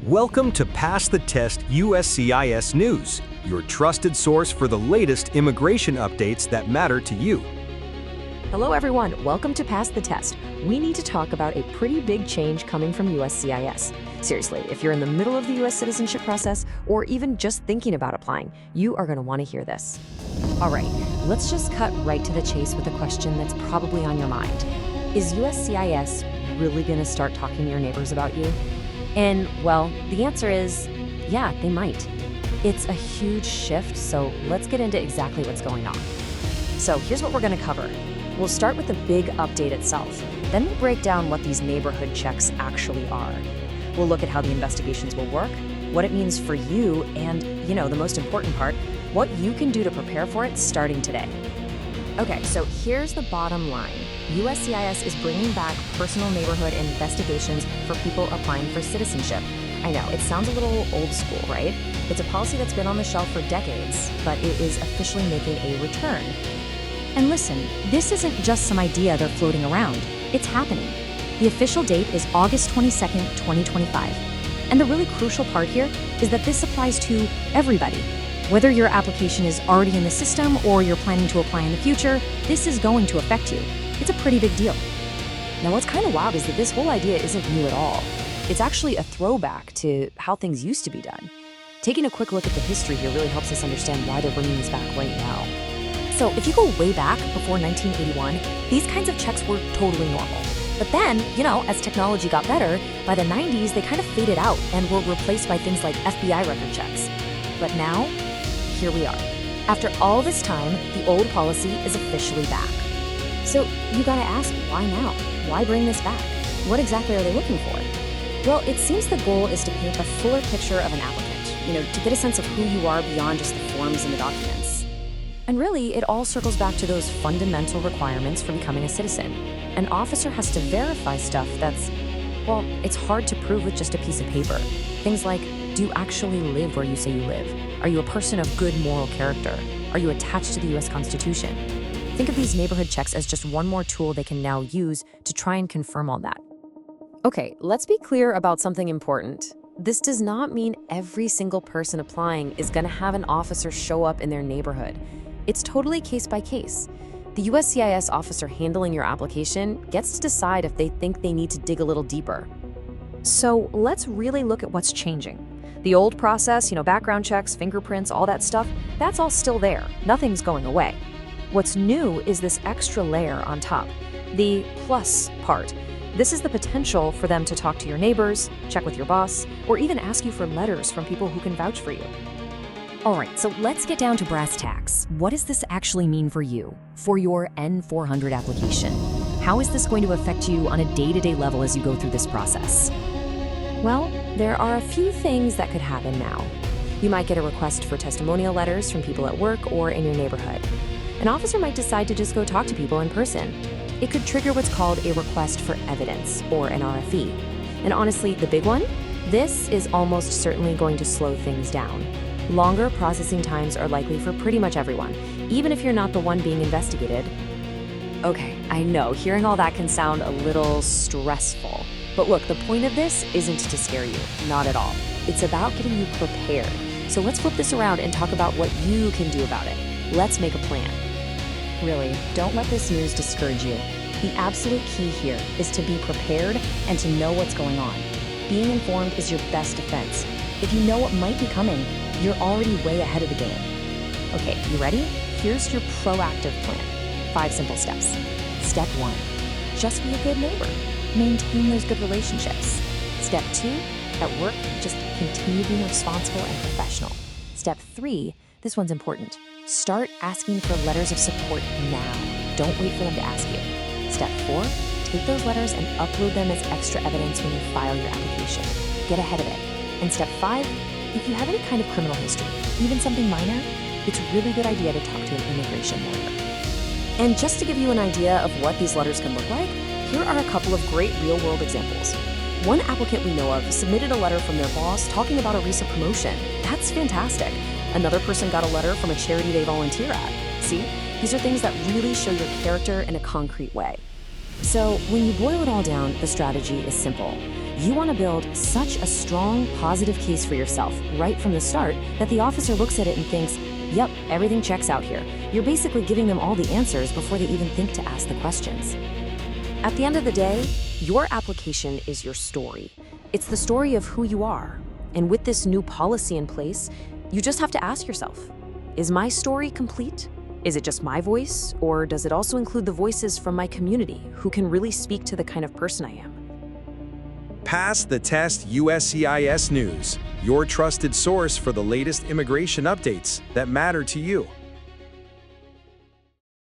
Welcome to Pass the Test USCIS News, your trusted source for the latest immigration updates that matter to you. Hello everyone, welcome to Pass the Test. We need to talk about a pretty big change coming from USCIS. Seriously, if you're in the middle of the US citizenship process or even just thinking about applying, you are going to want to hear this. All right, let's just cut right to the chase with a question that's probably on your mind. Is USCIS really going to start talking to your neighbors about you? And, well, the answer is, yeah, they might. It's a huge shift, so let's get into exactly what's going on. So here's what we're going to cover. We'll start with the big update itself. Then we'll break down what these neighborhood checks actually are. We'll look at how the investigations will work, what it means for you, and, the most important part, what you can do to prepare for it starting today. Okay, so here's the bottom line. USCIS is bringing back personal neighborhood investigations for people applying for citizenship. I know, it sounds a little old school, right? It's a policy that's been on the shelf for decades, but it is officially making a return. And listen, this isn't just some idea they're floating around. It's happening. The official date is August 22nd, 2025. And the really crucial part here is that this applies to everybody. Whether your application is already in the system or you're planning to apply in the future, this is going to affect you. It's a pretty big deal. Now, what's kind of wild is that this whole idea isn't new at all. It's actually a throwback to how things used to be done. Taking a quick look at the history here really helps us understand why they're bringing this back right now. So if you go way back before 1981, these kinds of checks were totally normal. But then, as technology got better, by the 90s, they kind of faded out and were replaced by things like FBI record checks. But now, here we are. After all this time, the old policy is officially back. So you gotta ask, why now? Why bring this back? What exactly are they looking for? Well, it seems the goal is to paint a fuller picture of an applicant, to get a sense of who you are beyond just the forms and the documents. And really, it all circles back to those fundamental requirements for becoming a citizen. An officer has to verify stuff that's, it's hard to prove with just a piece of paper. Things like, do you actually live where you say you live? Are you a person of good moral character? Are you attached to the US Constitution? Think of these neighborhood checks as just one more tool they can now use to try and confirm all that. Okay, let's be clear about something important. This does not mean every single person applying is going to have an officer show up in their neighborhood. It's totally case by case. The USCIS officer handling your application gets to decide if they think they need to dig a little deeper. So let's really look at what's changing. The old process, background checks, fingerprints, all that stuff, that's all still there. Nothing's going away. What's new is this extra layer on top, the plus part. This is the potential for them to talk to your neighbors, check with your boss, or even ask you for letters from people who can vouch for you. All right, so let's get down to brass tacks. What does this actually mean for you, for your N400 application? How is this going to affect you on a day-to-day level as you go through this process? Well, there are a few things that could happen now. You might get a request for testimonial letters from people at work or in your neighborhood. An officer might decide to just go talk to people in person. It could trigger what's called a request for evidence, or an RFE. And honestly, the big one? This is almost certainly going to slow things down. Longer processing times are likely for pretty much everyone, even if you're not the one being investigated. Okay, I know, hearing all that can sound a little stressful. But look, the point of this isn't to scare you, not at all. It's about getting you prepared. So let's flip this around and talk about what you can do about it. Let's make a plan. Really, don't let this news discourage you. The absolute key here is to be prepared and to know what's going on. Being informed is your best defense. If you know what might be coming, you're already way ahead of the game. Okay, you ready? Here's your proactive plan. 5 simple steps. Step 1, just be a good neighbor. Maintain those good relationships. Step 2, at work, just continue being responsible and professional. Step 3, this one's important. Start asking for letters of support now. Don't wait for them to ask you. Step 4, take those letters and upload them as extra evidence when you file your application. Get ahead of it. And step 5, if you have any kind of criminal history, even something minor, it's a really good idea to talk to an immigration lawyer. And just to give you an idea of what these letters can look like, here are a couple of great real-world examples. One applicant we know of submitted a letter from their boss talking about a recent promotion. That's fantastic. Another person got a letter from a charity they volunteer at. See, these are things that really show your character in a concrete way. So when you boil it all down, the strategy is simple. You want to build such a strong, positive case for yourself right from the start that the officer looks at it and thinks, yep, everything checks out here. You're basically giving them all the answers before they even think to ask the questions. At the end of the day, your application is your story. It's the story of who you are. And with this new policy in place, you just have to ask yourself, is my story complete? Is it just my voice, or does it also include the voices from my community who can really speak to the kind of person I am? Pass the Test USCIS News, your trusted source for the latest immigration updates that matter to you.